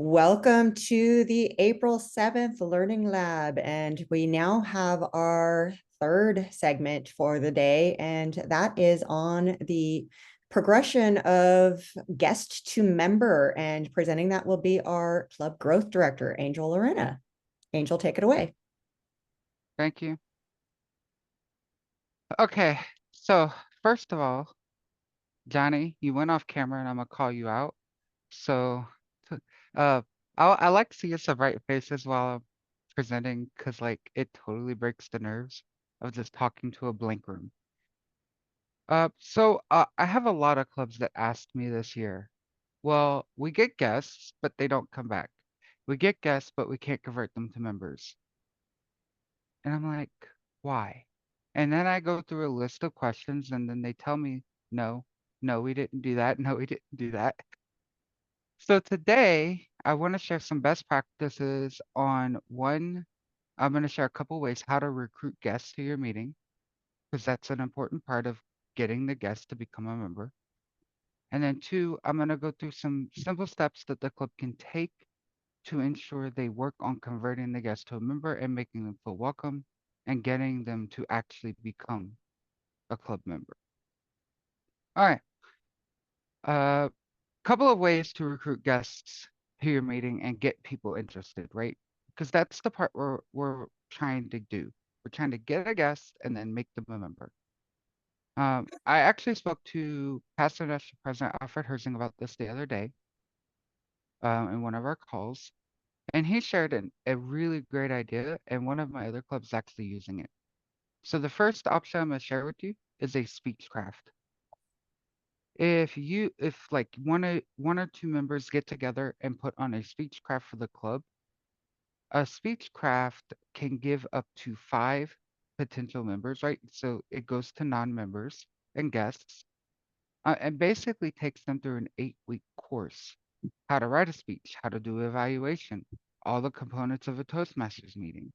Welcome to the April 7th Learning Lab. And we now have our third segment for the day, and that is on the progression of guest to member. And presenting that will be our club growth director, Angel Larena. Angel, take it away. Thank you. Okay, so first of all, Johnny, you went off camera and I'm gonna call you out. So, uh, I like to see some bright faces while I'm presenting because like it totally breaks the nerves of just talking to a blank room. I have a lot of clubs that asked me this year. Well, we get guests, but they don't come back. We get guests, but we can't convert them to members. And I'm like, why? And then I go through a list of questions and then they tell me, no, no, we didn't do that. No, we didn't do that. So today I want to share some best practices on one. I'm going to share a couple ways how to recruit guests to your meeting because that's an important part of getting the guest to become a member. And then two, I'm going to go through some simple steps that the club can take to ensure they work on converting the guest to a member and making them feel welcome and getting them to actually become a club member. All right. A couple of ways to recruit guests to your meeting and get people interested, right? Because that's the part we're trying to do. We're trying to get a guest and then make them a member. I actually spoke to past and national president Alfred Herzing about this the other day in one of our calls, and he shared a really great idea, and one of my other clubs is actually using it. So the first option I'm going to share with you is a speech craft. If like one or two members get together and put on a speech craft for the club, a speech craft can give up to 5 potential members, right? So it goes to non-members and guests, and basically takes them through an 8-week course: how to write a speech, how to do evaluation, all the components of a Toastmasters meeting.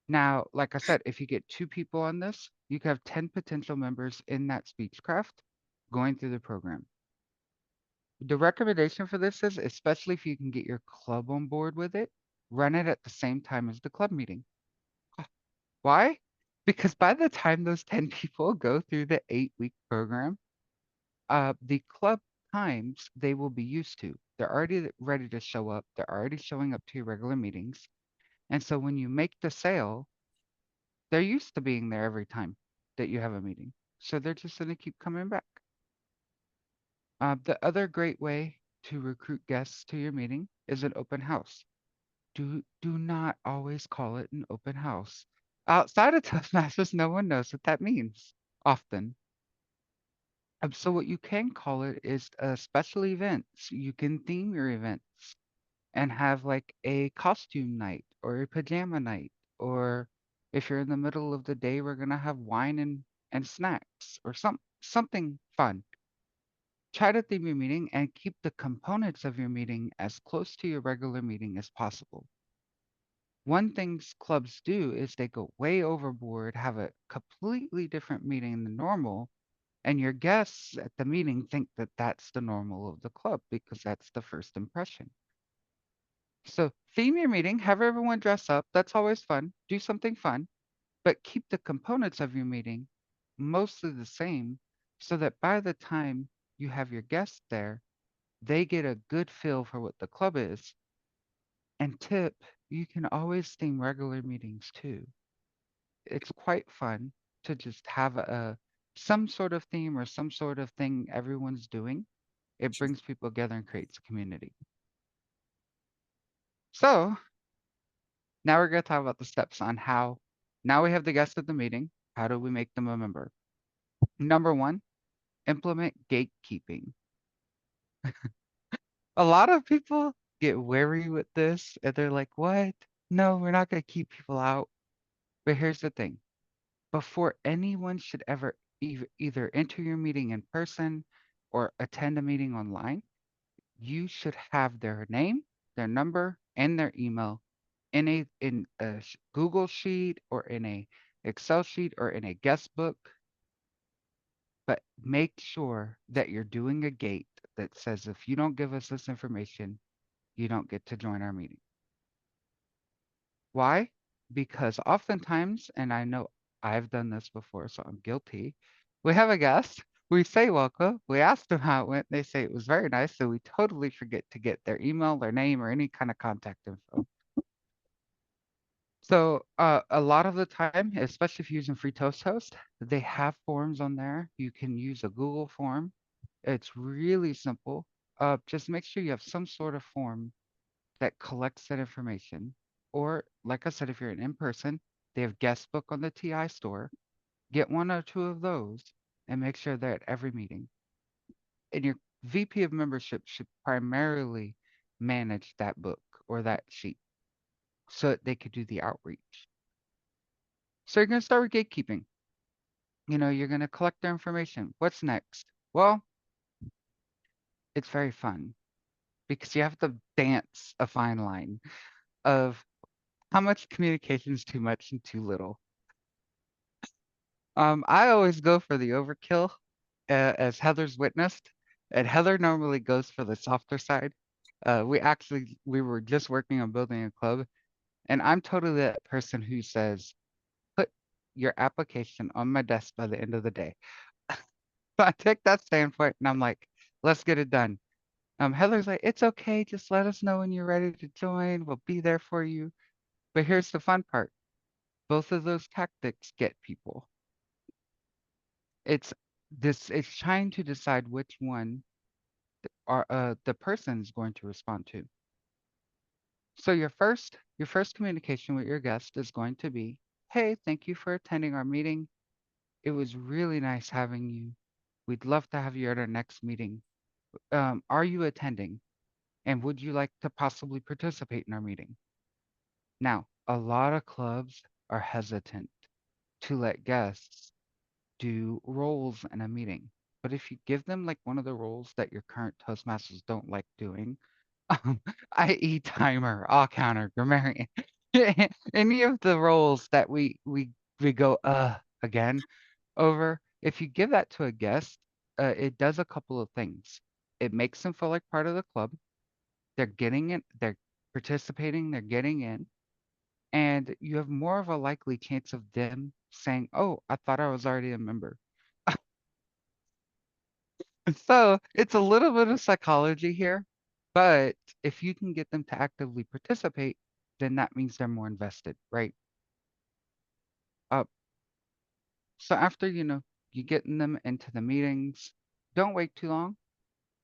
Now, like I said, if you get 2 people on this, you can have 10 potential members in that speechcraft going through the program. The recommendation for this is, especially if you can get your club on board with it, run it at the same time as the club meeting. Why? Because by the time those 10 people go through the 8-week program, the club times they will be used to. They're already ready to show up. They're already showing up to your regular meetings. And so when you make the sale, they're used to being there every time that you have a meeting. So they're just going to keep coming back. The other great way to recruit guests to your meeting is an open house. Do not always call it an open house. Outside of Toastmasters, no one knows what that means often. So what you can call it is special events. You can theme your events and have like a costume night or a pajama night, or if you're in the middle of the day, we're gonna have wine and snacks or something fun. Try to theme your meeting and keep the components of your meeting as close to your regular meeting as possible. One thing clubs do is they go way overboard, have a completely different meeting than normal, and your guests at the meeting think that that's the normal of the club because that's the first impression. So theme your meeting, have everyone dress up. That's always fun. Do something fun, but keep the components of your meeting mostly the same so that by the time you have your guests there, they get a good feel for what the club is. And tip, you can always theme regular meetings too. It's quite fun to just have a some sort of theme or some sort of thing everyone's doing. It brings people together and creates a community. So now we're going to talk about the steps on how. Now we have the guests at the meeting. How do we make them a member? Number one, implement gatekeeping. A lot of people get wary with this and they're like, what? No, we're not going to keep people out. But here's the thing: before anyone should ever either enter your meeting in person or attend a meeting online, you should have their name, their number, and their email in a Google sheet or in a Excel sheet or in a guest book. But make sure that you're doing a gate that says if you don't give us this information, you don't get to join our meeting. Why? Because oftentimes, and I know I've done this before, so I'm guilty. We have a guest, we say welcome, we ask them how it went, they say it was very nice, so we totally forget to get their email, their name, or any kind of contact info. So a lot of the time, especially if you're using Free Toast Host, they have forms on there. You can use a Google form. It's really simple. Just make sure you have some sort of form that collects that information. Or, like I said, if you're an in-person, they have guest book on the TI store. Get one or two of those and make sure they're at every meeting. And your VP of membership should primarily manage that book or that sheet so that they could do the outreach. So you're going to start with gatekeeping. You're going to collect their information. What's next? Well, it's very fun because you have to dance a fine line of how much communication is too much and too little. I always go for the overkill, as Heather's witnessed, and Heather normally goes for the softer side. We were just working on building a club, and I'm totally that person who says, put your application on my desk by the end of the day. So I take that standpoint and I'm like, let's get it done. Heather's like, it's okay, just let us know when you're ready to join. We'll be there for you. But here's the fun part. Both of those tactics get people. It's it's trying to decide which one are the person's going to respond to. So your first communication with your guest is going to be, hey, thank you for attending our meeting. It was really nice having you. We'd love to have you at our next meeting. Are you attending? And would you like to possibly participate in our meeting? Now, a lot of clubs are hesitant to let guests do roles in a meeting. But if you give them like one of the roles that your current Toastmasters don't like doing, um, i.e. timer, all counter, grammarian, any of the roles that we go again over, if you give that to a guest, it does a couple of things. It makes them feel like part of the club. They're getting it, they're participating, they're getting in, and you have more of a likely chance of them saying, "Oh, I thought I was already a member." So it's a little bit of psychology here, but if you can get them to actively participate, then that means they're more invested, right? Uh, so after, you getting them into the meetings, don't wait too long.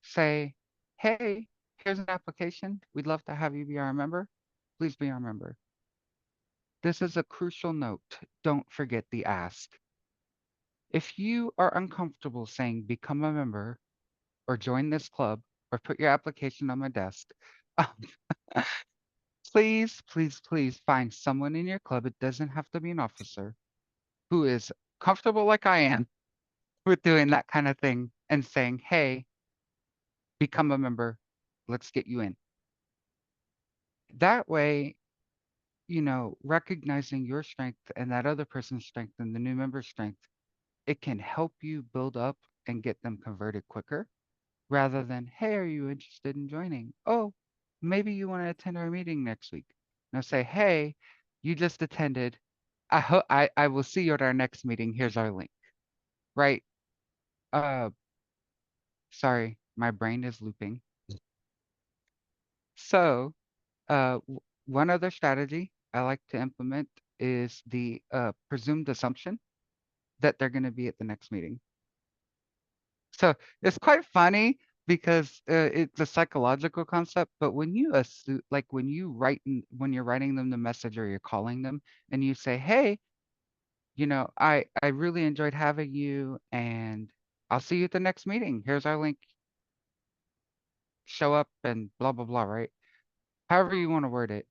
Say, hey, here's an application. We'd love to have you be our member. Please be our member. This is a crucial note. Don't forget the ask. If you are uncomfortable saying become a member or join this club or put your application on my desk, please, please, please find someone in your club. It doesn't have to be an officer who is comfortable like I am with doing that kind of thing and saying, hey, become a member. Let's get you in. That way, recognizing your strength and that other person's strength and the new member's strength, it can help you build up and get them converted quicker rather than, hey, are you interested in joining? Oh, maybe you want to attend our meeting next week. Now say, hey, you just attended. I will see you at our next meeting. Here's our link. Right? Uh, sorry, my brain is looping. So, one other strategy I like to implement is the presumed assumption that they're going to be at the next meeting. So it's quite funny because it's a psychological concept, but when you assume, like when you're writing them the message or you're calling them and you say, hey, I really enjoyed having you and I'll see you at the next meeting. Here's our link. Show up and blah, blah, blah, right? However you want to word it.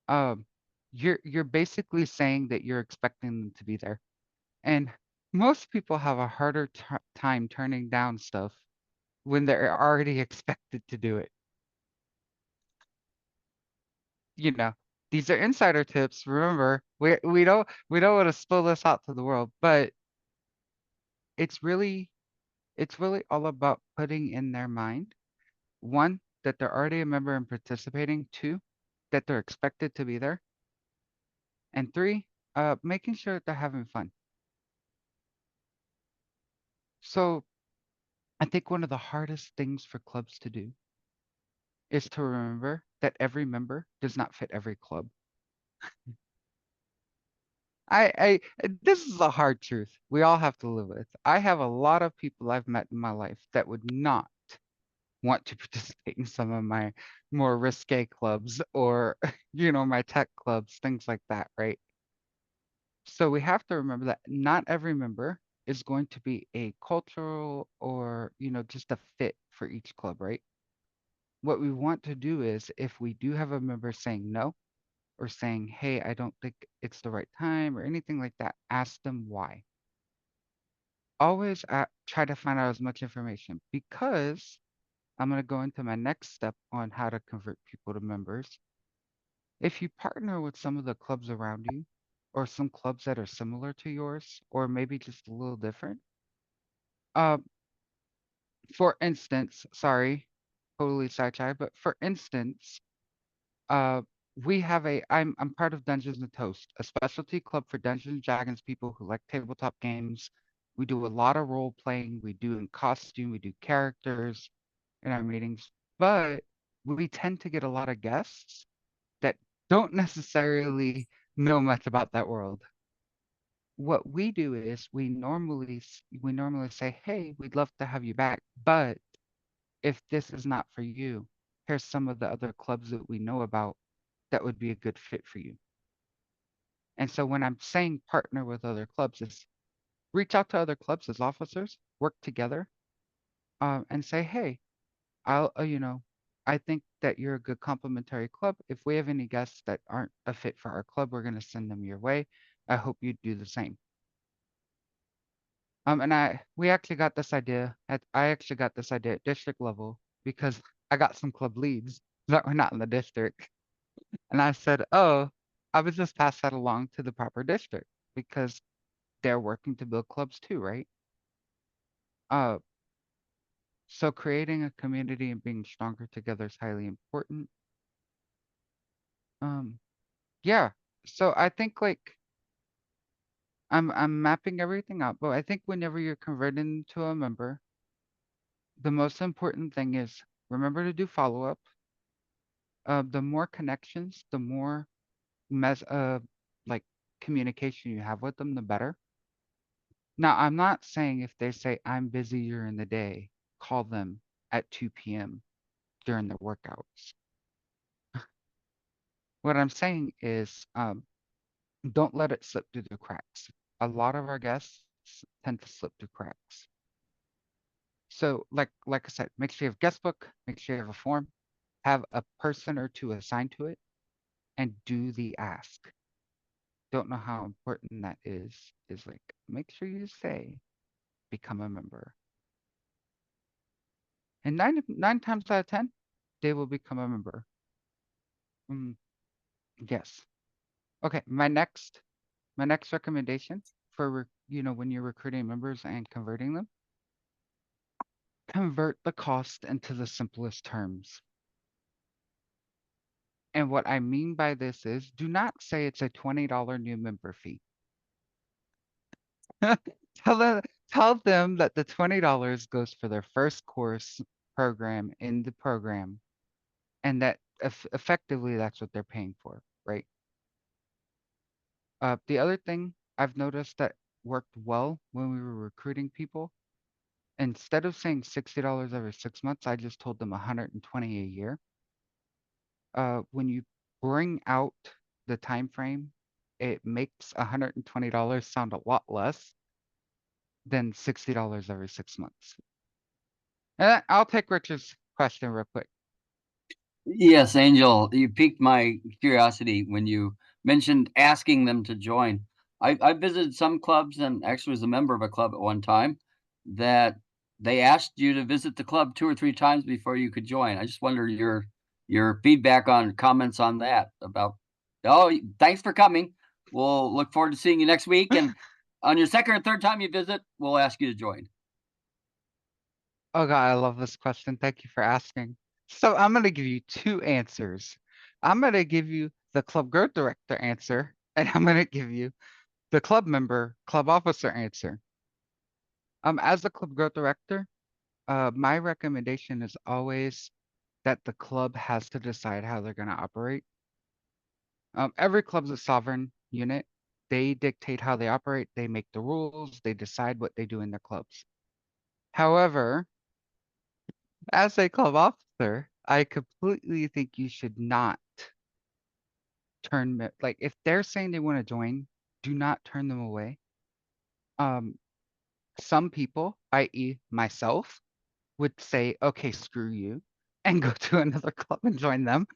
Um, you're basically saying that you're expecting them to be there. And most people have a harder time turning down stuff when they're already expected to do it. You know, these are insider tips. Remember, we don't want to spill this out to the world, but it's really all about putting in their mind, one, that they're already a member and participating. 2, that they're expected to be there. And 3, making sure that they're having fun. So I think one of the hardest things for clubs to do is to remember that every member does not fit every club. This is a hard truth we all have to live with. I have a lot of people I've met in my life that would not want to participate in some of my more risque clubs or, my tech clubs, things like that, right? So we have to remember that not every member is going to be a cultural or, just a fit for each club, right? What we want to do is if we do have a member saying no or saying, hey, I don't think it's the right time or anything like that, ask them why. Always try to find out as much information because I'm going to go into my next step on how to convert people to members. If you partner with some of the clubs around you or some clubs that are similar to yours or maybe just a little different, uh, for instance, sorry, totally sidetracked, but for instance, uh, we have I'm part of Dungeons and Toast, a specialty club for Dungeons and Dragons people who like tabletop games. We do a lot of role playing, we do in costume, we do characters in our meetings, but we tend to get a lot of guests that don't necessarily know much about that world. What we do is we normally say, "Hey, we'd love to have you back, but if this is not for you, here's some of the other clubs that we know about that would be a good fit for you." And so when I'm saying partner with other clubs, is reach out to other clubs as officers, work together, and say, "Hey, I'll, I think that you're a good complementary club. If we have any guests that aren't a fit for our club, we're going to send them your way. I hope you do the same." And we actually got this idea I actually got this idea at district level because I got some club leads that were not in the district. And I said, oh, I would just pass that along to the proper district because they're working to build clubs too, right? Uh, so creating a community and being stronger together is highly important. Um, yeah. So I think like I'm mapping everything out, but I think whenever you're converting to a member, the most important thing is remember to do follow up. The more connections, the more mes like communication you have with them, the better. Now, I'm not saying if they say I'm busy during the day, call them at 2 p.m. during their workouts. What I'm saying is, don't let it slip through the cracks. A lot of our guests tend to slip through cracks. So, like I said, make sure you have guest book, make sure you have a form, have a person or two assigned to it, and do the ask. Don't know how important that is like make sure you say become a member. And nine times out of 10, they will become a member. Mm, yes. Okay, my next recommendation for when you're recruiting members and converting them, convert the cost into the simplest terms. And what I mean by this is do not say it's a $20 new member fee. Tell them tell them that the $20 goes for their first course program in the program and that effectively that's what they're paying for, right? The other thing I've noticed that worked well when we were recruiting people, instead of saying $60 every 6 months, I just told them 120 a year. When you bring out the time frame, it makes $120 sound a lot less than $60 every 6 months. And I'll take Richard's question real quick. Yes, Angel, you piqued my curiosity when you mentioned asking them to join. I visited some clubs and actually was a member of a club at one time that they asked you to visit the club 2 or 3 times before you could join. I just wonder your feedback on comments on that about, oh, thanks for coming. We'll look forward to seeing you next week. And on your second or third time you visit, we'll ask you to join. Oh God, I love this question. Thank you for asking. So I'm going to give you two answers. I'm going to give you the club growth director answer, and I'm going to give you the club member, club officer answer. As the club growth director, my recommendation is always that the club has to decide how they're going to operate. Every club's a sovereign unit. They dictate how they operate. They make the rules. They decide what they do in their clubs. However, as a club officer, I completely think you should not like if they're saying they want to join, do not turn them away. Um, some people, i.e., myself, would say, okay, screw you, and go to another club and join them.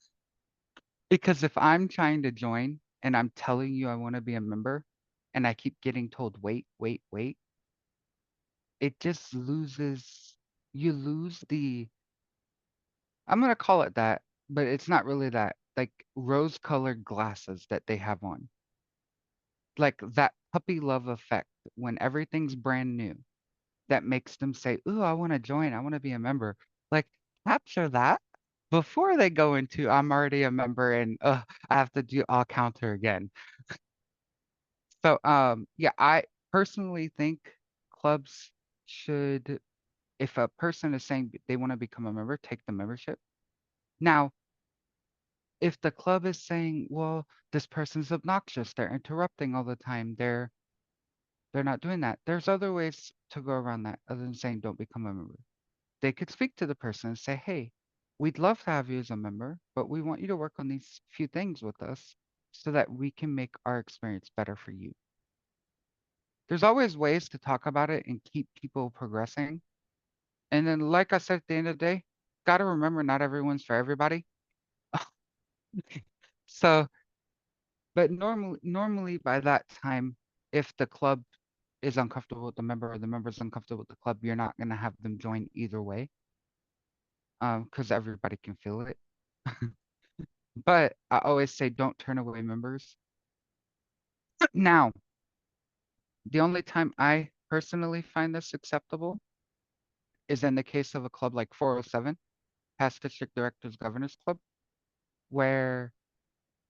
Because if I'm trying to join and I'm telling you I want to be a member and I keep getting told, wait, wait, wait, it just you lose I'm going to call it that, but it's not really that, like rose-colored glasses that they have on. Like that puppy love effect when everything's brand new that makes them say, ooh, I want to join, I want to be a member. Like capture that before they go into, I'm already a member and I have to do all counter again. So yeah, I personally think clubs should, if a person is saying they want to become a member, take the membership. Now, if the club is saying, well, this person's obnoxious, they're interrupting all the time, they're not doing that. There's other ways to go around that other than saying don't become a member. They could speak to the person and say, hey, we'd love to have you as a member, but we want you to work on these few things with us so that we can make our experience better for you. There's always ways to talk about it and keep people progressing. And then, like I said, at the end of the day, got to remember not everyone's for everybody. So, but normally by that time, if the club is uncomfortable with the member or the member is uncomfortable with the club, you're not going to have them join either way, because everybody can feel it. But I always say don't turn away members. Now, the only time I personally find this acceptable is in the case of a club like 407, Past District Directors Governors Club, where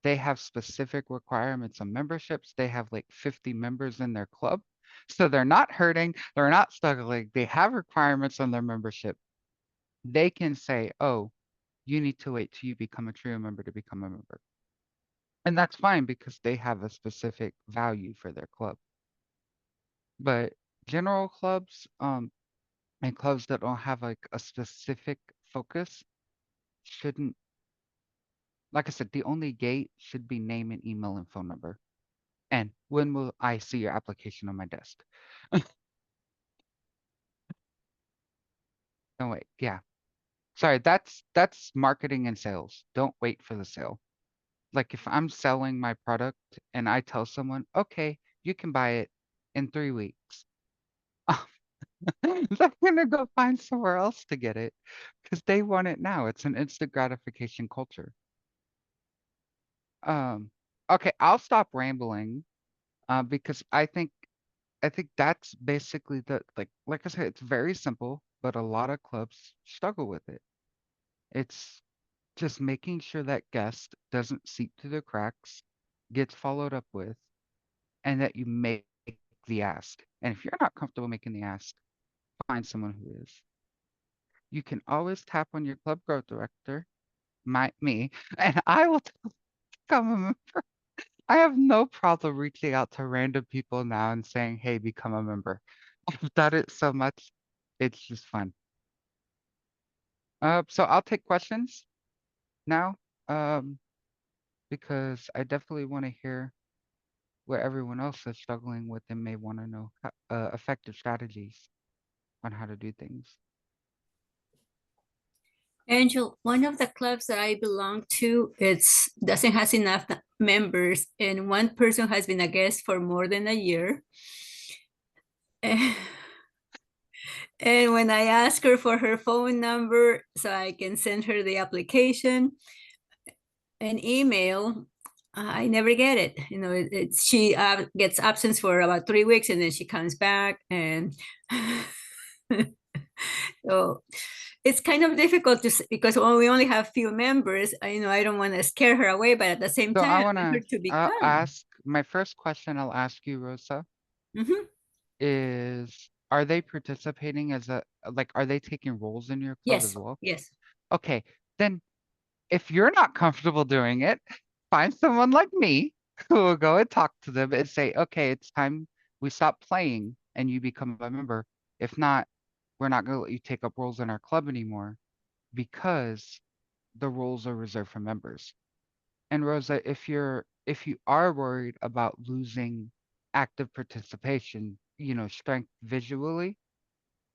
they have specific requirements on memberships. They have like 50 members in their club. So they're not hurting, they're not struggling. They have requirements on their membership. They can say, oh, you need to wait till you become a trio member to become a member. And that's fine because they have a specific value for their club. But general clubs, and clubs that don't have like a specific focus shouldn't, like I said, the only gate should be name and email and phone number. And when will I see your application on my desk? No, wait, yeah. Sorry, that's marketing and sales. Don't wait for the sale. Like if I'm selling my product and I tell someone, okay, you can buy it in 3 weeks. They're gonna go find somewhere else to get it because they want it now. It's an instant gratification culture. Um, okay, I'll stop rambling, because I think that's basically like I said, it's very simple, but a lot of clubs struggle with it. It's just making sure that guest doesn't seep through the cracks, gets followed up with, and that you make the ask. And if you're not comfortable making the ask, find someone who is. You can always tap on your club growth director, me, and I will become a member. I have no problem reaching out to random people now and saying, hey, become a member. I've done it so much. It's just fun. So I'll take questions now, um, because I definitely want to hear what everyone else is struggling with and may want to know effective strategies on how to do things. Angel, one of the clubs that I belong to, it's doesn't has enough members, and one person has been a guest for more than a year. And when I ask her for her phone number so I can send her the application and email, I never get it. You know, she gets absence for about 3 weeks and then she comes back, and so it's kind of difficult because when we only have few members, I don't want to scare her away, but at the same So time, I I want want her to to become. ask my first question I'll ask you, Rosa, Mhm. is are they participating as are they taking roles in your club as Yes, well? yes. Okay, then if you're not comfortable doing it, find someone like me who will go and talk to them and say, okay, it's time we stop playing and you become a member. If not, we're not going to let you take up roles in our club anymore because the roles are reserved for members. And Rosa, if you are worried about losing active participation, strength visually,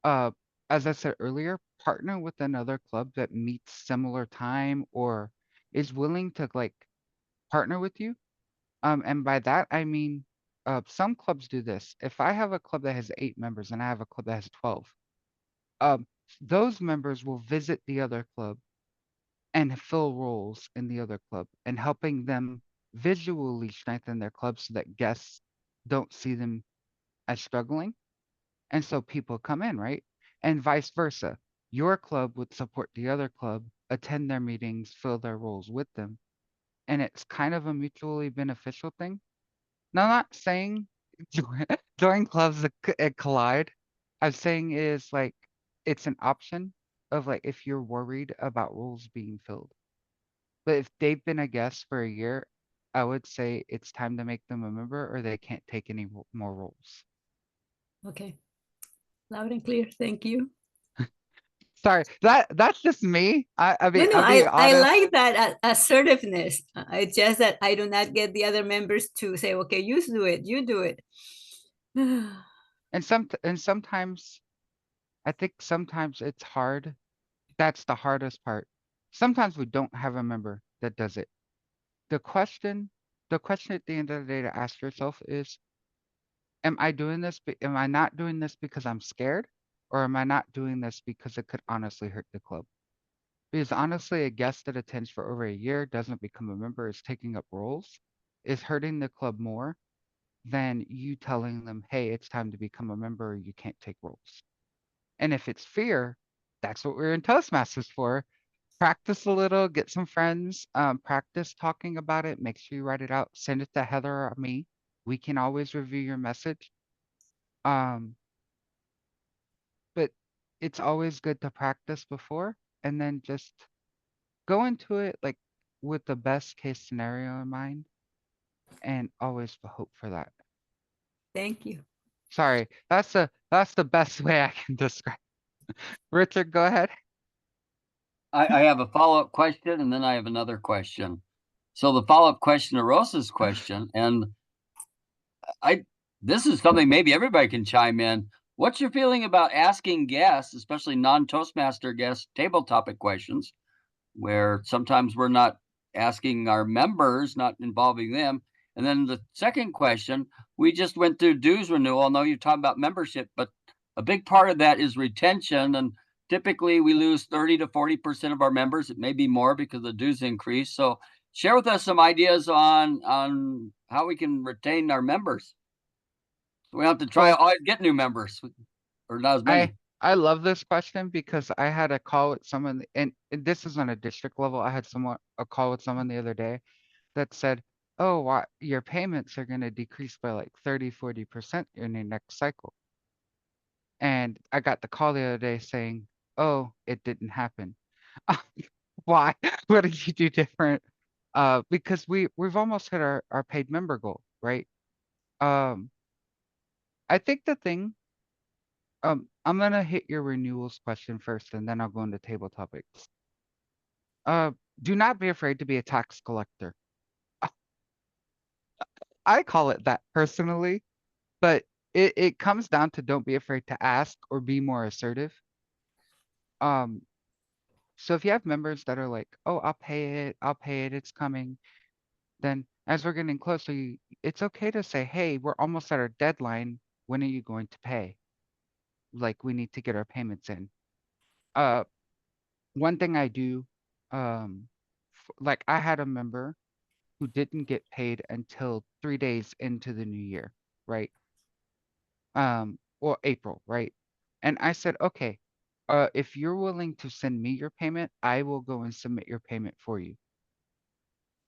uh, as I said earlier, partner with another club that meets similar time or is willing to partner with you. And by that I mean, some clubs do this. If I have a club that has 8 members and I have a club that has 12, um, those members will visit the other club and fill roles in the other club and helping them visually strengthen their club so that guests don't see them as struggling. And so people come in, right? And vice versa. Your club would support the other club, attend their meetings, fill their roles with them. And it's kind of a mutually beneficial thing. Now, I'm not saying join, join clubs that collide. I'm saying is it's an option of if you're worried about roles being filled. But if they've been a guest for a year, I would say it's time to make them a member or they can't take any more roles. Okay. Loud and clear. Thank you. Sorry, that's just me. I No, mean, no, I'm being I honest. like that assertiveness. It's just that I do not get the other members to say, okay, you do it, you do it. And sometimes I think sometimes it's hard. That's the hardest part. Sometimes we don't have a member that does it. The question, the question at the end of the day to ask yourself is, am I doing this? Am I not doing this because I'm scared, or am I not doing this because it could honestly hurt the club? Because honestly, a guest that attends for over a year, doesn't become a member, is taking up roles, is hurting the club more than you telling them, hey, it's time to become a member, or you can't take roles. And if it's fear, that's what we're in Toastmasters for. Practice a little, get some friends, practice talking about it, make sure you write it out, send it to Heather or me. We can always review your message. Um, but it's always good to practice before and then just go into it with the best case scenario in mind and always hope for that. Thank you. Sorry, that's the best way I can describe. Richard, go ahead. I have a follow-up question and then I have another question. So the follow-up question to Rosa's question, and this is something maybe everybody can chime in. What's your feeling about asking guests, especially non-Toastmaster guests, table topic questions, where sometimes we're not asking our members, not involving them? And then the second question, we just went through dues renewal. I know you're talking about membership, but a big part of that is retention. And typically we lose 30 to 40% of our members. It may be more because the dues increase. So share with us some ideas on how we can retain our members. We don't have to try So always get new members, or not as I many. I love this question because I had a call with someone, and this is on a district level. I had a call with someone the other day that said, "Oh, your payments are going to decrease by 30, 40% in your next cycle." And I got the call the other day saying, "Oh, it didn't happen." Why? What did you do different? Because we've almost hit our paid member goal, right? Um, I think the thing, I'm gonna hit your renewals question first, and then I'll go into table topics. Uh, do not be afraid to be a tax collector. I call it that personally, but it comes down to don't be afraid to ask or be more assertive. Um, so if you have members that are like, "Oh, I'll pay it, it's coming," then as we're getting closer, it's okay to say, "Hey, we're almost at our deadline. When are you going to pay?" We need to get our payments in. Uh, one thing I do, um, I had a member who didn't get paid until 3 days into the new year, right? Or April, right? And I said, okay. If you're willing to send me your payment, I will go and submit your payment for you.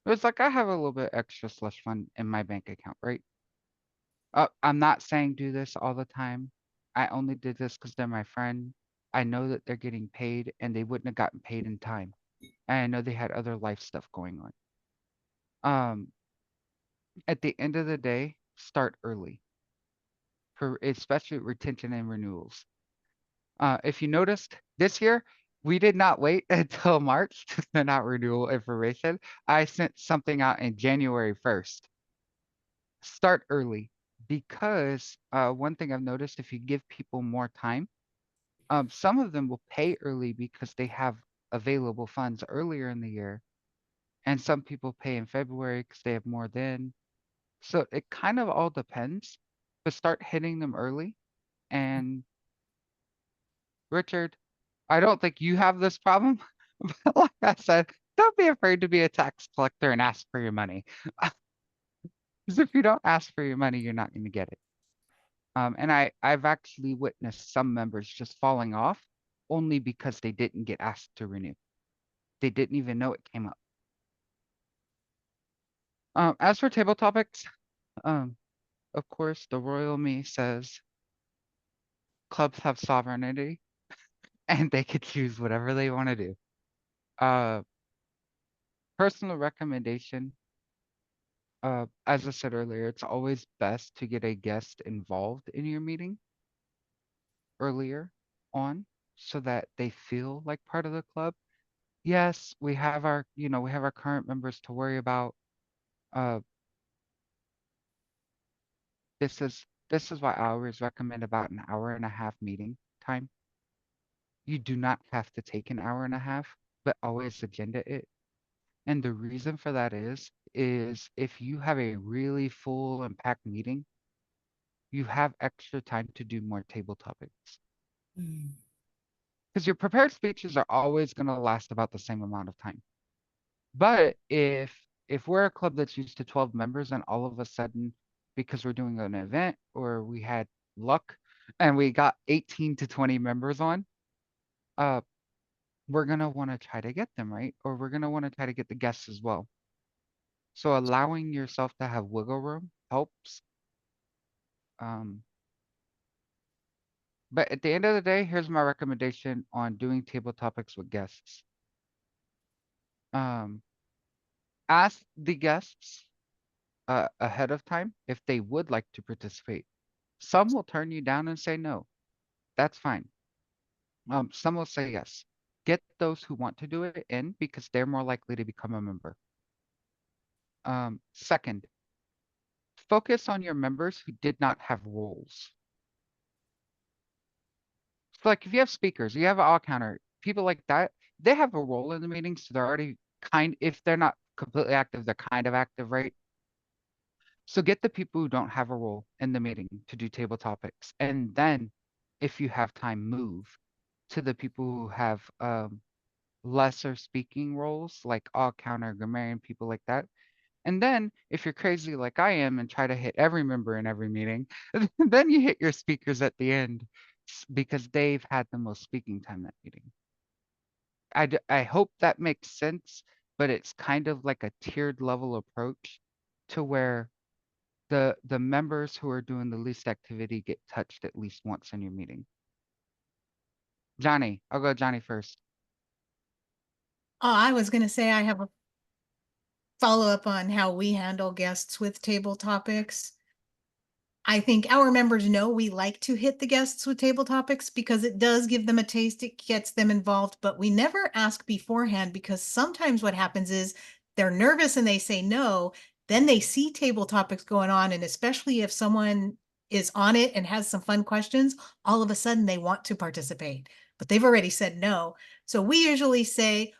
It's like I have a little bit extra slush fund in my bank account, right? I'm not saying do this all the time. I only did this because they're my friend. I know that they're getting paid and they wouldn't have gotten paid in time. And I know they had other life stuff going on. At the end of the day, start early for especially retention and renewals. If you noticed this year, we did not wait until March to send out renewal information. I sent something out in January 1st. Start early because one thing I've noticed, if you give people more time, some of them will pay early because they have available funds earlier in the year, and some people pay in February because they have more then. So it kind of all depends, but start hitting them early. And Richard, I don't think you have this problem, but like I said, don't be afraid to be a tax collector and ask for your money. Because if you don't ask for your money, you're not going to get it. And I've actually witnessed some members just falling off only because they didn't get asked to renew. They didn't even know it came up. As for table topics, um, of course, the royal me says clubs have sovereignty and they could choose whatever they want to do. Uh, Personal recommendation, as I said earlier, it's always best to get a guest involved in your meeting earlier on so that they feel like part of the club. Yes, we have we have our current members to worry about. Uh, this is why I always recommend about an hour and a half meeting time. You do not have to take an hour and a half, but always agenda it. And the reason for that is if you have a really full and packed meeting, you have extra time to do more table topics. Because your prepared speeches are always going to last about the same amount of time. But if we're a club that's used to 12 members and all of a sudden, because we're doing an event or we had luck and we got 18 to 20 members on, uh, we're gonna want to try to get them, right? Or we're gonna want to try to get the guests as well. So allowing yourself to have wiggle room helps. Um, but at the end of the day, here's my recommendation on doing table topics with guests. Um, Ask the guests ahead of time if they would like to participate. Some will turn you down and say no. That's fine. Some will say yes. Get those who want to do it in because they're more likely to become a member. Second, focus on your members who did not have roles. So like if you have speakers, you have an all counter, people like that, they have a role in the meeting, so they're already if they're not completely active, they're kind of active, right? So get the people who don't have a role in the meeting to do table topics. And then if you have time, move to the people who have lesser speaking roles, like all counter grammarian, people like that. And then if you're crazy like I am and try to hit every member in every meeting, then you hit your speakers at the end because they've had the most speaking time that meeting. I hope that makes sense, but it's kind of like a tiered level approach to where the members who are doing the least activity get touched at least once in your meeting. Johnny, I'll go Johnny first. Oh, I was going to say I have a follow up on how we handle guests with table topics. I think our members know we like to hit the guests with table topics because it does give them a taste, it gets them involved, but we never ask beforehand because sometimes what happens is they're nervous and they say no, then they see table topics going on, and especially if someone is on it and has some fun questions, all of a sudden they want to participate, but they've already said no. So we usually say,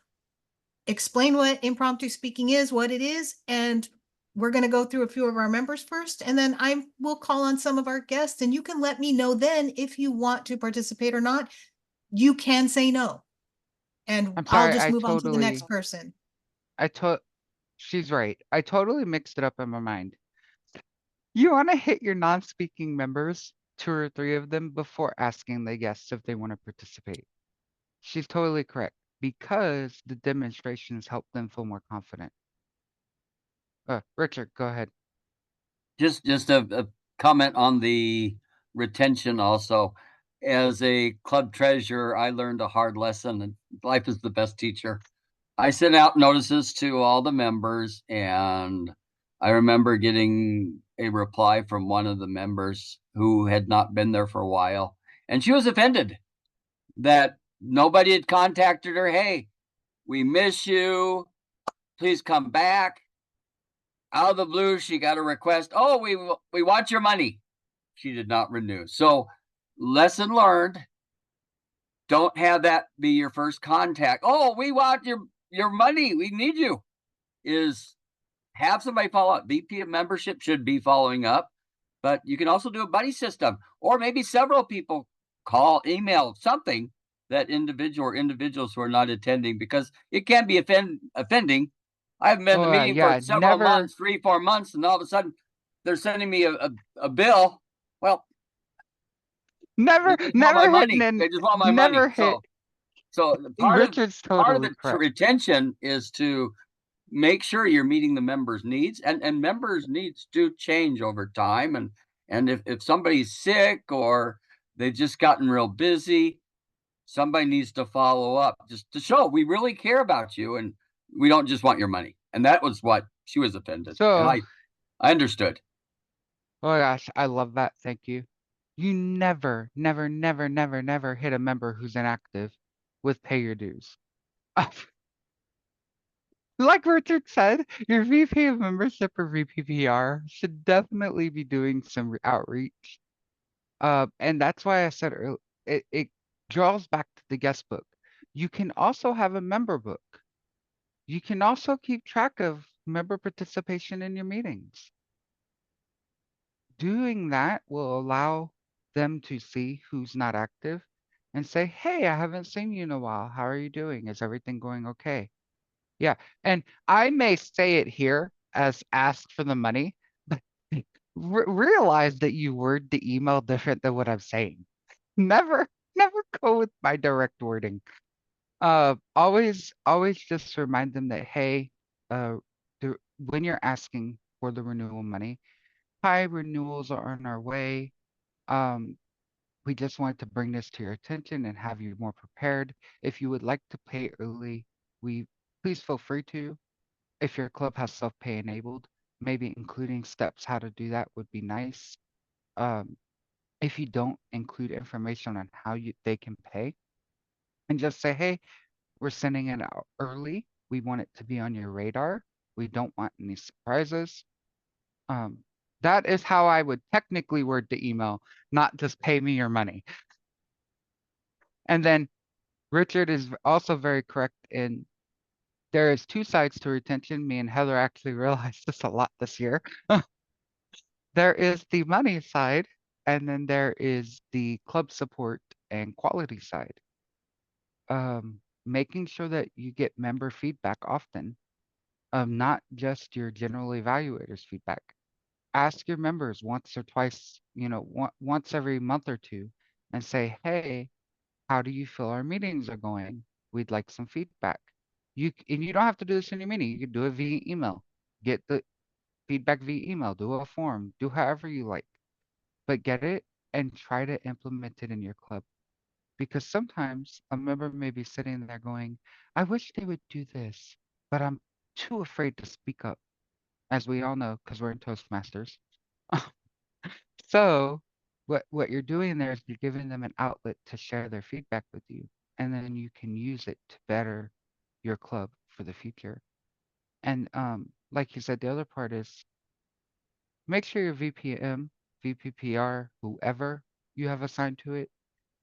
explain what impromptu speaking is, what it is, and we're going to go through a few of our members first, and then I will call on some of our guests, and you can let me know then if you want to participate or not. You can say no, and I'm I'll sorry, just move on to the next person. She's right. I totally mixed it up in my mind. You want to hit your non-speaking members, 2 or 3 of them, before asking the guests if they want to participate. She's totally correct because the demonstrations help them feel more confident. Richard, go ahead. Just a comment on the retention also. As a club treasurer, I learned a hard lesson, and life is the best teacher. I sent out notices to all the members, and I remember getting a reply from one of the members who had not been there for a while, and she was offended that nobody had contacted her. Hey, we miss you. Please come back. Out of the blue, she got a request. Oh, we want your money. She did not renew. So, lesson learned. Don't have that be your first contact. Oh, we want your money. We need you. Is have somebody follow up. VP of membership should be following up, but you can also do a buddy system, or maybe several people call, email, something that individual or individuals who are not attending, because it can be offending. I've been in the meeting for several months, 3-4 months, and all of a sudden they're sending me a bill. Well, Never they just want my money. hitting They just want my never money. hit. So Richard's part of totally the correct. retention is to make sure you're meeting the members' needs, and members' needs do change over time. And if somebody's sick or they've just gotten real busy, somebody needs to follow up just to show we really care about you and we don't just want your money. And that was what she was offended. And So, I understood. oh my gosh, I love that. Thank you. You never, never, never, never, never hit a member who's inactive with pay your dues. Like Richard said, your VP of membership or VPPR should definitely be doing some outreach. And that's why I said earlier, it draws back to the guest book. You can also have a member book. You can also keep track of member participation in your meetings. Doing that will allow them to see who's not active and say, hey, I haven't seen you in a while. How are you doing? Is everything going okay? Yeah. And I may say it here as ask for the money, but realize that you word the email different than what I'm saying. Never, never go with my direct wording. Always just remind them that, hey, when you're asking for the renewal money, hi, renewals are on our way. Um, we just wanted to bring this to your attention and have you more prepared. If you would like to pay early, we please feel free to. If your club has self-pay enabled, maybe including steps how to do that would be nice. Um, if you don't include information on how they can pay, and just say, hey, we're sending it out early. We want it to be on your radar. We don't want any surprises. Um, that is how I would technically word the email, not just pay me your money. And then Richard is also very correct in there is two sides to retention. Me and Heather actually realized this a lot this year. There is the money side, and then there is the club support and quality side. Making sure that you get member feedback often, not just your general evaluators feedback. Ask your members once or twice, once every month or two, and say, hey, how do you feel our meetings are going? We'd like some feedback. And you don't have to do this in your meeting. You can do it via email. Get the feedback via email. Do a form. Do however you like. But get it and try to implement it in your club. Because sometimes a member may be sitting there going, I wish they would do this, but I'm too afraid to speak up, as we all know, because we're in Toastmasters. So what you're doing there is you're giving them an outlet to share their feedback with you, and then you can use it to better your club for the future. And like you said, the other part is make sure your VPM, VPPR, whoever you have assigned to it,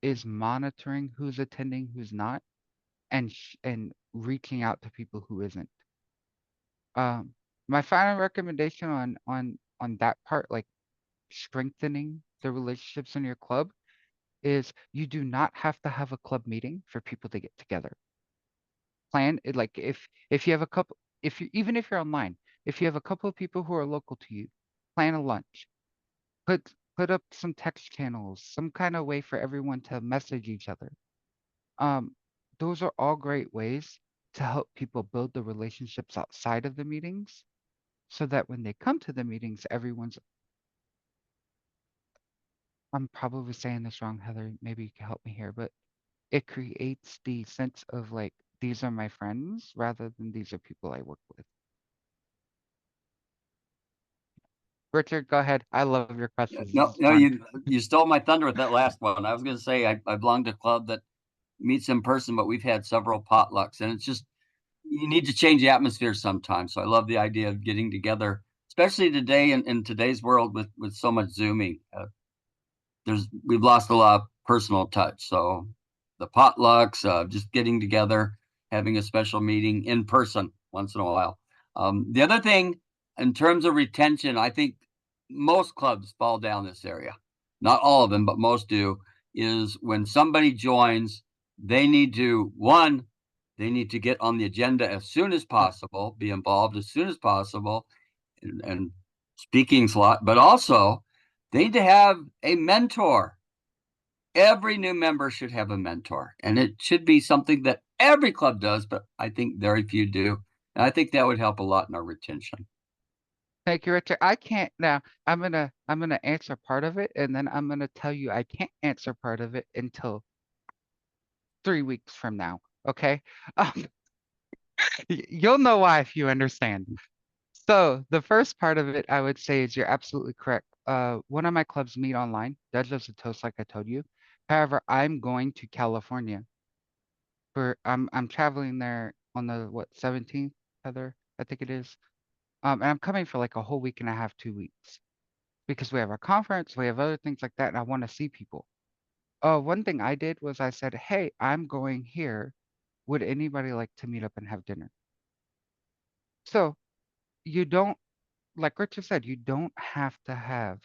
is monitoring who's attending, who's not, and reaching out to people who isn't. My final recommendation on that part, like strengthening the relationships in your club, is you do not have to have a club meeting for people to get together. Plan it like if you have a couple, if you even if you're online, if you have a couple of people who are local to you, plan a lunch. Put up some text channels, some kind of way for everyone to message each other. Um, those are all great ways to help people build the relationships outside of the meetings so that when they come to the meetings, everyone's, I'm probably saying this wrong, Heather, maybe you can help me here, but it creates the sense of like, these are my friends rather than these are people I work with. Richard, go ahead. I love your questions. This No, is no, fun. you stole my thunder with that last one. I was going to say I belong to a club that meets in person, but we've had several potlucks, and it's just you need to change the atmosphere sometimes. So I love the idea of getting together, especially today in today's world with so much Zooming. We've lost a lot of personal touch. So the potlucks, just getting together, having a special meeting in person once in a while. The other thing, in terms of retention, I think most clubs fall down this area. Not all of them, but most do. Is when somebody joins, they need to get on the agenda as soon as possible, be involved as soon as possible, and speaking slot, but also they need to have a mentor. Every new member should have a mentor, and it should be something that every club does, but I think very few do. And I think that would help a lot in our retention. Thank you, Richard. I can't now. I'm gonna answer part of it, and then I'm gonna tell you I can't answer part of it until 3 weeks from now. Okay. Um, you'll know why if you understand. So the first part of it, I would say, is you're absolutely correct. One of my clubs meet online. That does a toast, like I told you. However, I'm going to California for I'm traveling there on the what 17th, Heather, I think it is. And I'm coming for like a whole week and a half, 2 weeks, because we have a conference, we have other things like that, and I want to see people. One thing I did was I said, hey, I'm going here. Would anybody like to meet up and have dinner? So you don't, like Richard said, you don't have to have,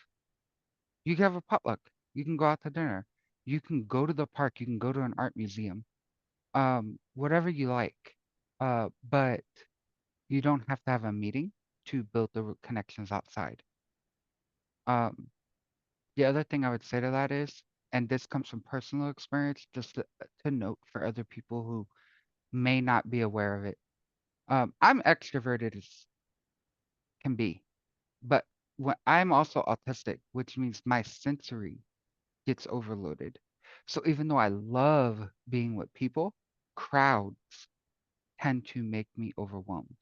you can have a potluck. You can go out to dinner. You can go to the park. You can go to an art museum. Whatever you like. But you don't have to have a meeting to build the connections outside. Um, the other thing I would say to that is, and this comes from personal experience, just to note for other people who may not be aware of it. I'm extroverted as can be, but I'm also autistic, which means my sensory gets overloaded. So even though I love being with people, crowds tend to make me overwhelmed.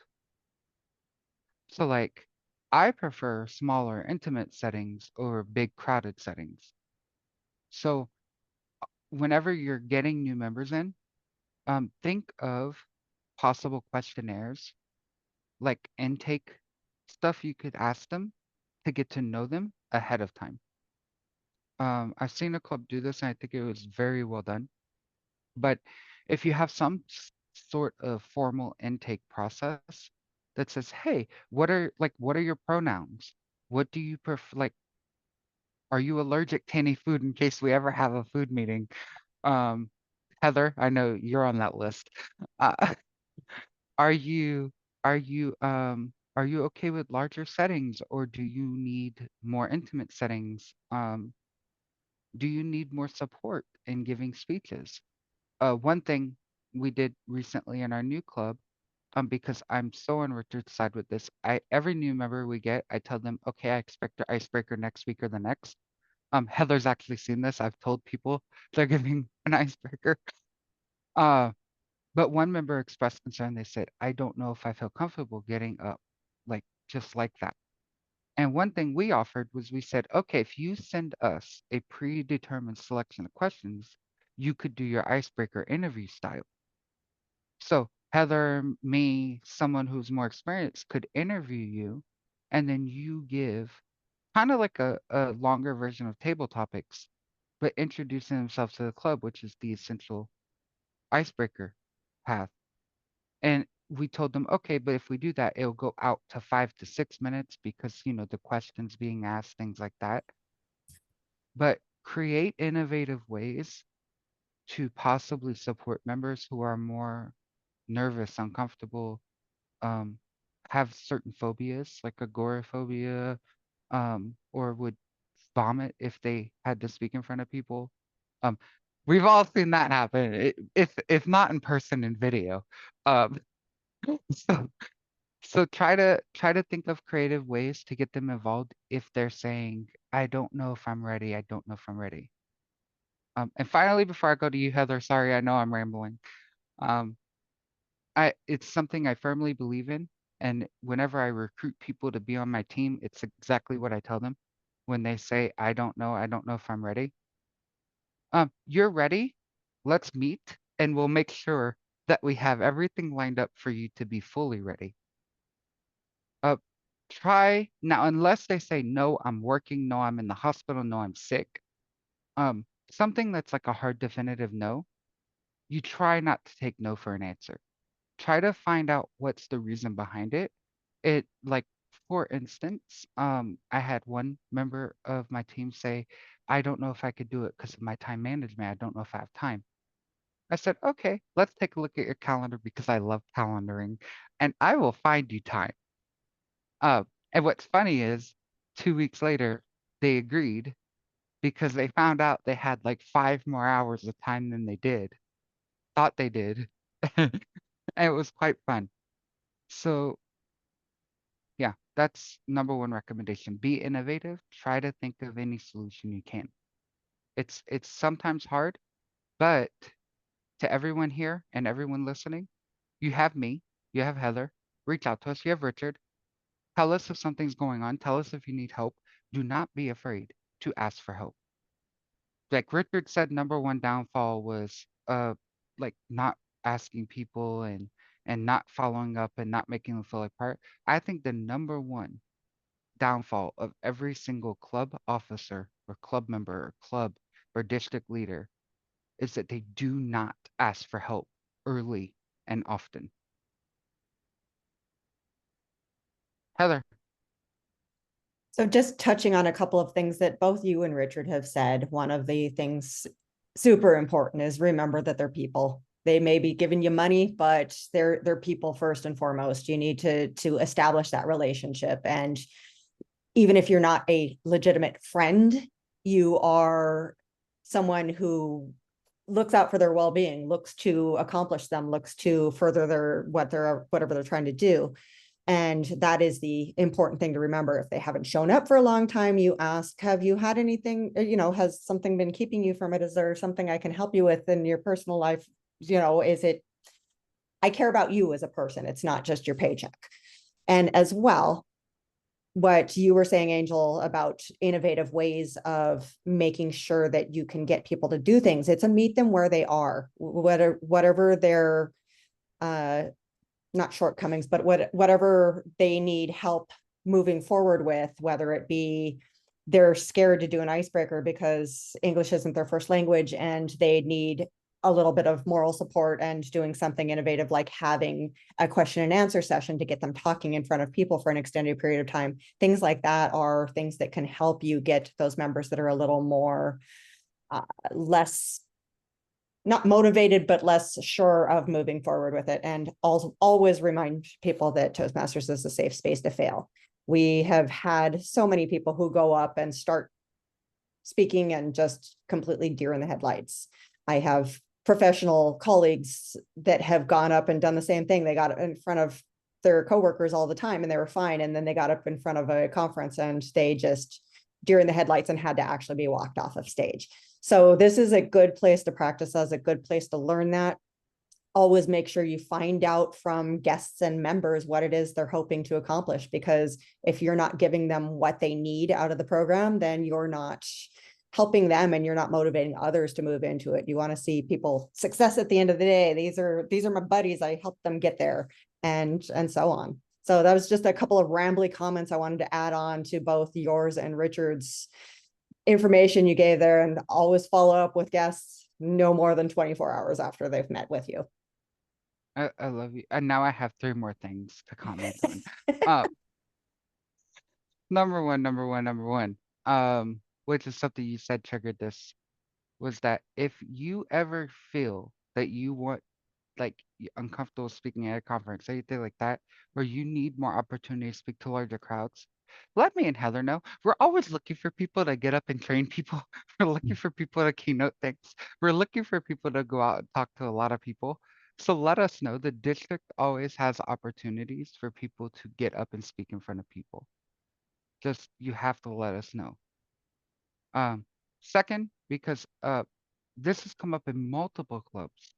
So like I prefer smaller, intimate settings over big crowded settings. So whenever you're getting new members in, think of possible questionnaires, like intake stuff you could ask them to get to know them ahead of time. I've seen a club do this, and I think it was very well done. But if you have some sort of formal intake process that says, "Hey, what are your pronouns? What do you prefer? Like, are you allergic to any food in case we ever have a food meeting?" Um, Heather, I know you're on that list. Uh, Are you are you okay with larger settings, or do you need more intimate settings? Do you need more support in giving speeches? One thing we did recently in our new club, because I'm so on Richard's side with this, every new member we get, I tell them, okay, I expect your icebreaker next week or the next. Heather's actually seen this. I've told people they're giving an icebreaker. Uh, But one member expressed concern. They said, I don't know if I feel comfortable getting up like just like that. And one thing we offered was we said, okay, if you send us a predetermined selection of questions, you could do your icebreaker interview style. So Heather, me, someone who's more experienced could interview you, and then you give kind of like a longer version of table topics, but introducing themselves to the club, which is the essential icebreaker path. And we told them, okay, but if we do that, it'll go out to 5 to 6 minutes because, the questions being asked, things like that. But create innovative ways to possibly support members who are more nervous, uncomfortable, um, have certain phobias like agoraphobia, or would vomit if they had to speak in front of people. Um, We've all seen that happen. If not in person, in video. Um, so try to think of creative ways to get them involved if they're saying, I don't know if I'm ready. I don't know if I'm ready. And finally, before I go to you, Heather, sorry, I know I'm rambling. Um, it's something I firmly believe in. And whenever I recruit people to be on my team, it's exactly what I tell them when they say, I don't know if I'm ready. You're ready. Let's meet and we'll make sure that we have everything lined up for you to be fully ready. Uh, try now, unless they say, no, I'm working, no, I'm in the hospital, no, I'm sick. Something that's like a hard definitive no, you try not to take no for an answer. Try to find out what's the reason behind it. It like, for instance, I had one member of my team say, I don't know if I could do it because of my time management. I don't know if I have time. I said, okay, let's take a look at your calendar because I love calendaring and I will find you time. Uh, and what's funny is 2 weeks later, they agreed because they found out they had like 5 more hours of time than they thought they did. And it was quite fun. So yeah, that's number one recommendation. Be innovative. Try to think of any solution you can. It's sometimes hard, but to everyone here and everyone listening, you have me, you have Heather. Reach out to us. You have Richard. Tell us if something's going on. Tell us if you need help. Do not be afraid to ask for help. Like Richard said, number one downfall was like not asking people and not following up and not making them feel like part. I think the number one downfall of every single club officer or club member or club or district leader is that they do not ask for help early and often. Heather. So just touching on a couple of things that both you and Richard have said, one of the things super important is remember that they're people. They may be giving you money, but they're people first and foremost. You need to establish that relationship. And even if you're not a legitimate friend, you are someone who looks out for their well-being, looks to accomplish them, looks to further whatever they're trying to do. And that is the important thing to remember. If they haven't shown up for a long time, you ask, have you had anything, has something been keeping you from it? Is there something I can help you with in your personal life? Is it, I care about you as a person. It's not just your paycheck. And as well, what you were saying, Angel, about innovative ways of making sure that you can get people to do things. It's a meet them where they are, whatever their not shortcomings, but whatever they need help moving forward with, whether it be they're scared to do an icebreaker because English isn't their first language and they need a little bit of moral support and doing something innovative like having a question and answer session to get them talking in front of people for an extended period of time. Things like that are things that can help you get those members that are a little more less not motivated, but less sure of moving forward with it. And also always remind people that Toastmasters is a safe space to fail. We have had so many people who go up and start speaking and just completely deer in the headlights. I have professional colleagues that have gone up and done the same thing. They got in front of their coworkers all the time and they were fine. And then they got up in front of a conference and they just deer in the headlights and had to actually be walked off of stage. So this is a good place to practice as a good place to learn that. Always make sure you find out from guests and members what it is they're hoping to accomplish, because if you're not giving them what they need out of the program, then you're not helping them and you're not motivating others to move into it. You want to see people success at the end of the day. These are my buddies. I helped them get there, and so on. So that was just a couple of rambly comments I wanted to add on to both yours and Richard's information you gave there. And always follow up with guests no more than 24 hours after they've met with you. I love you. And now I have three more things to comment on. Uh, number one, which is something you said triggered this, was that if you ever feel that you want, like, uncomfortable speaking at a conference, anything like that, where you need more opportunity to speak to larger crowds, let me and Heather know. We're always looking for people to get up and train people. We're looking for people to keynote things. We're looking for people to go out and talk to a lot of people. So let us know. The district always has opportunities for people to get up and speak in front of people. Just you have to let us know. Um, Second, because this has come up in multiple clubs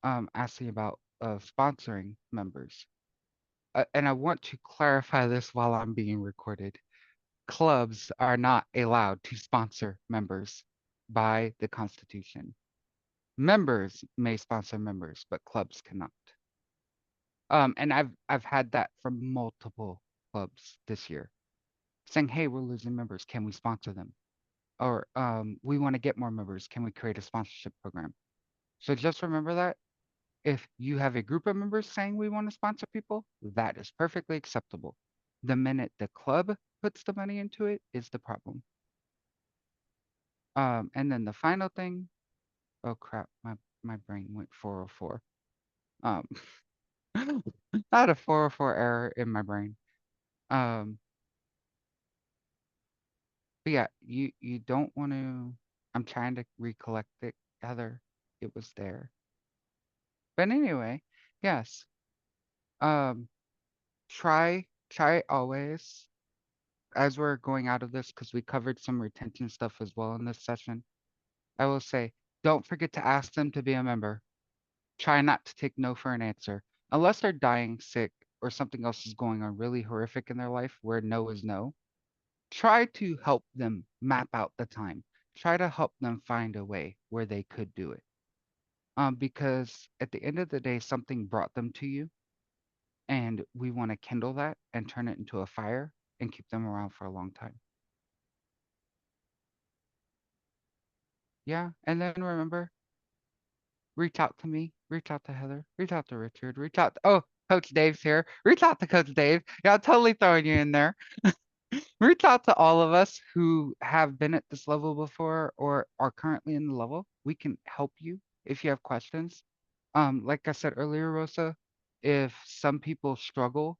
asking about sponsoring members. And I want to clarify this while I'm being recorded. Clubs are not allowed to sponsor members by the Constitution. Members may sponsor members, but clubs cannot. And I've had that from multiple clubs this year saying, "Hey, we're losing members. Can we sponsor them?" Or we want to get more members. Can we create a sponsorship program? So just remember that if you have a group of members saying we want to sponsor people, that is perfectly acceptable. The minute the club puts the money into it is the problem. And then the final thing, oh crap, my brain went 404. Um, I had a 404 error in my brain. But yeah, you don't want to. I'm trying to recollect it, Heather. It was there. But anyway, yes. Um, try always as we're going out of this because we covered some retention stuff as well in this session. I will say, don't forget to ask them to be a member. Try not to take no for an answer unless they're dying sick or something else is going on really horrific in their life where no is no. Try to help them map out the time. Try to help them find a way where they could do it. Because at the end of the day, something brought them to you, and we want to kindle that and turn it into a fire and keep them around for a long time. Yeah, and then remember, reach out to me, reach out to Heather, reach out to Richard, reach out to, oh, Coach Dave's here. Reach out to Coach Dave. Yeah, I'm totally throwing you in there. Reach out to all of us who have been at this level before or are currently in the level. We can help you if you have questions. Like I said earlier, Rosa, if some people struggle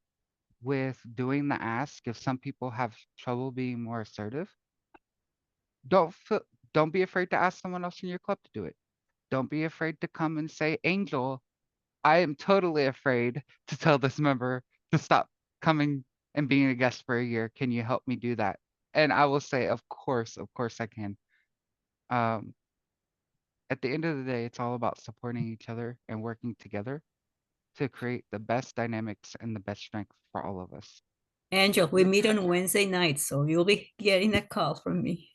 with doing the ask, if some people have trouble being more assertive, don't feel, don't be afraid to ask someone else in your club to do it. Don't be afraid to come and say, Angel, I am totally afraid to tell this member to stop coming and being a guest for a year. Can you help me do that? And I will say, of course I can. Um, at the end of the day, it's all about supporting each other and working together to create the best dynamics and the best strength for all of us. Angel, we meet on Wednesday night, so you'll be getting a call from me.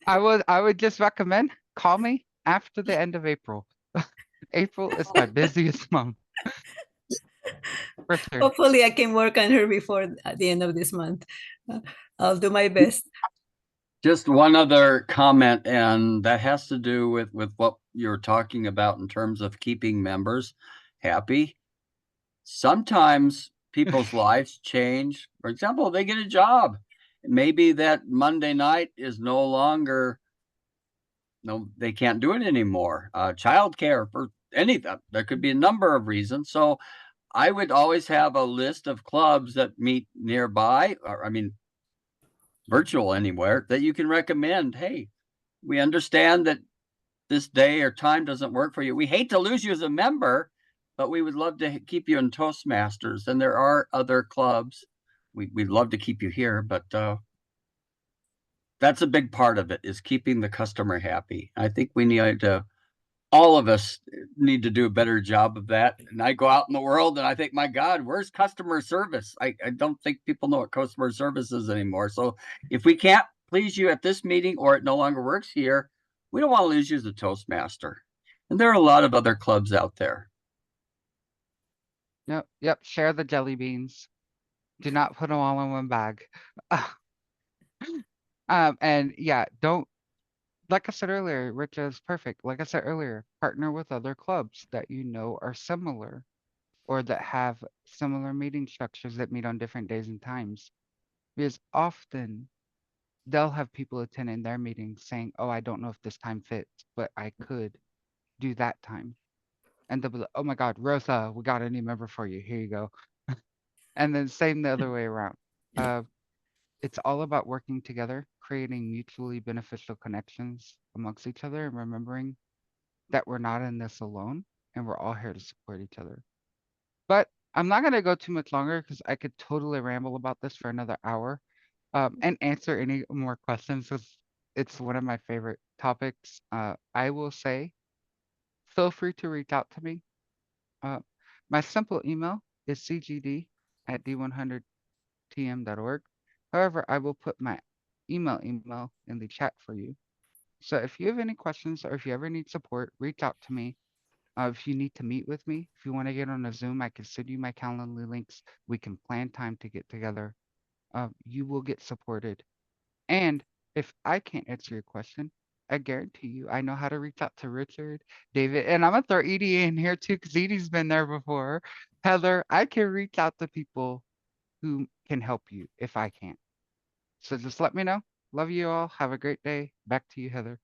I would just recommend call me after the end of April. April is my busiest month. For sure. Hopefully, I can work on her before the end of this month. I'll do my best. Just one other comment, and that has to do with what you're talking about in terms of keeping members happy. Sometimes people's lives change. For example, they get a job. Maybe that Monday night is no longer, no, they can't do it anymore. Childcare for anything. There could be a number of reasons. So I would always have a list of clubs that meet nearby, or I mean, virtual anywhere that you can recommend. Hey, we understand that this day or time doesn't work for you. We hate to lose you as a member, but we would love to keep you in Toastmasters. And there are other clubs. We'd love to keep you here, but that's a big part of it is keeping the customer happy. I think we need to, all of us need to do a better job of that. And I go out in the world and I think, my God, where's customer service? I don't think people know what customer service is anymore. So if we can't please you at this meeting or it no longer works here, we don't want to lose you as a Toastmaster. And there are a lot of other clubs out there. Yep. Share the jelly beans. Do not put them all in one bag. And yeah, don't, like I said earlier, Rich is perfect. Like I said earlier, partner with other clubs that you know are similar or that have similar meeting structures that meet on different days and times. Because often they'll have people attending their meetings saying, oh, I don't know if this time fits, but I could do that time. And they'll be like, oh my God, Rosa, we got a new member for you. Here you go. And then same the other way around. It's all about working together, creating mutually beneficial connections amongst each other, and remembering that we're not in this alone and we're all here to support each other. But I'm not going to go too much longer because I could totally ramble about this for another hour, and answer any more questions because it's one of my favorite topics. I will say, feel free to reach out to me. Uh, my simple email is cgd@d100tm.org. However, I will put my email in the chat for you. So if you have any questions or if you ever need support, reach out to me. If you need to meet with me, if you want to get on a Zoom, I can send you my Calendly links. We can plan time to get together. You will get supported. And if I can't answer your question, I guarantee you I know how to reach out to Richard, David, and I'm gonna throw Edie in here too because Edie's been there before. Heather, I can reach out to people who can help you if I can't. So just let me know. Love you all. Have a great day. Back to you, Heather.